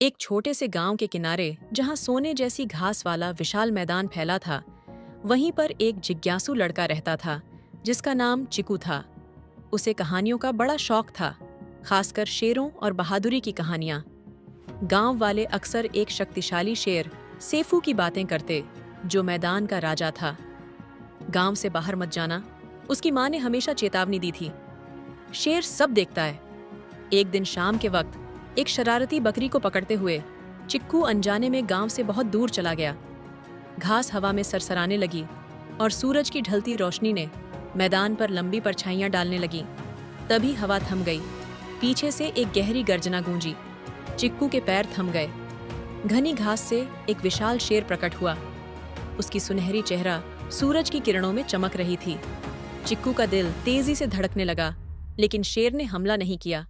एक छोटे से गांव के किनारे जहां सोने जैसी घास वाला विशाल मैदान फैला था, वहीं पर एक जिज्ञासु लड़का रहता था जिसका नाम चिकू था। उसे कहानियों का बड़ा शौक था, खासकर शेरों और बहादुरी की कहानियां। गांव वाले अक्सर एक शक्तिशाली शेर सेफू की बातें करते, जो मैदान का राजा था। गांव से बाहर मत जाना, उसकी मां ने हमेशा चेतावनी दी थी। शेर सब देखता है। एक दिन शाम के वक्त एक शरारती बकरी को पकड़ते हुए चिक्कू अनजाने में गांव से बहुत दूर चला गया। घास हवा में सरसराने लगी और सूरज की ढलती रोशनी ने मैदान पर लंबी परछाइयां डालने लगी। तभी हवा थम गई। पीछे से एक गहरी गर्जना गूंजी। चिक्कू के पैर थम गए। घनी घास से एक विशाल शेर प्रकट हुआ। उसकी सुनहरी चेहरा सूरज की किरणों में चमक रही थी। चिक्कू का दिल तेजी से धड़कने लगा, लेकिन शेर ने हमला नहीं किया।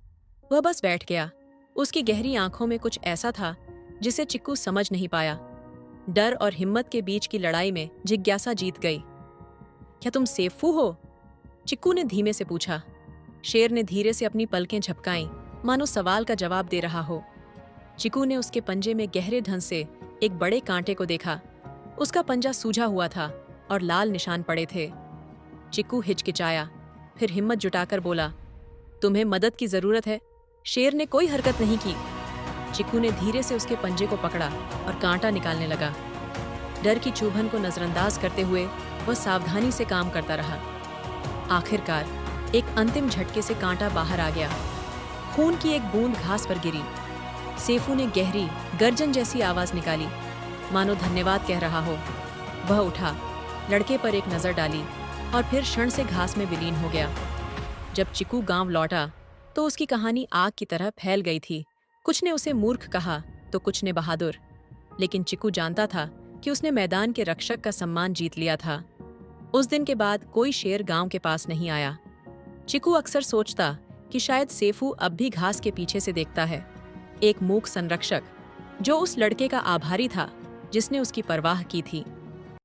वह बस बैठ गया। उसकी गहरी आंखों में कुछ ऐसा था जिसे चिक्कू समझ नहीं पाया। डर और हिम्मत के बीच की लड़ाई में जिज्ञासा जीत गई। क्या तुम सेफू हो? चिक्कू ने धीमे से पूछा। शेर ने धीरे से अपनी पलकें झपकाईं, मानो सवाल का जवाब दे रहा हो। चिक्कू ने उसके पंजे में गहरे ढंग से एक बड़े कांटे को देखा। उसका पंजा सूजा हुआ था और लाल निशान पड़े थे। चिक्कू हिचकिचाया, फिर हिम्मत जुटाकर बोला, तुम्हें मदद की जरूरत है? शेर ने कोई हरकत नहीं की। चिक्कू ने धीरे से उसके पंजे को पकड़ा और कांटा निकालने लगा। डर की चुभन को नजरअंदाज करते हुए वह सावधानी से काम करता रहा। आखिरकार एक अंतिम झटके से कांटा बाहर आ गया। खून की एक बूंद घास पर गिरी। सेफू ने गहरी गर्जन जैसी आवाज निकाली, मानो धन्यवाद कह रहा हो। वह उठा, लड़के पर एक नजर डाली और फिर क्षण से घास में विलीन हो गया। जब चिक्कू गांव लौटा तो उसकी कहानी आग की तरह फैल गई थी। कुछ ने उसे मूर्ख कहा तो कुछ ने बहादुर, लेकिन चिक्कू जानता था कि उसने मैदान के रक्षक का सम्मान जीत लिया था। उस दिन के बाद कोई शेर गांव के पास नहीं आया। चिक्कू अक्सर सोचता कि शायद सेफू अब भी घास के पीछे से देखता है, एक मूक संरक्षक जो उस लड़के का आभारी था जिसने उसकी परवाह की थी।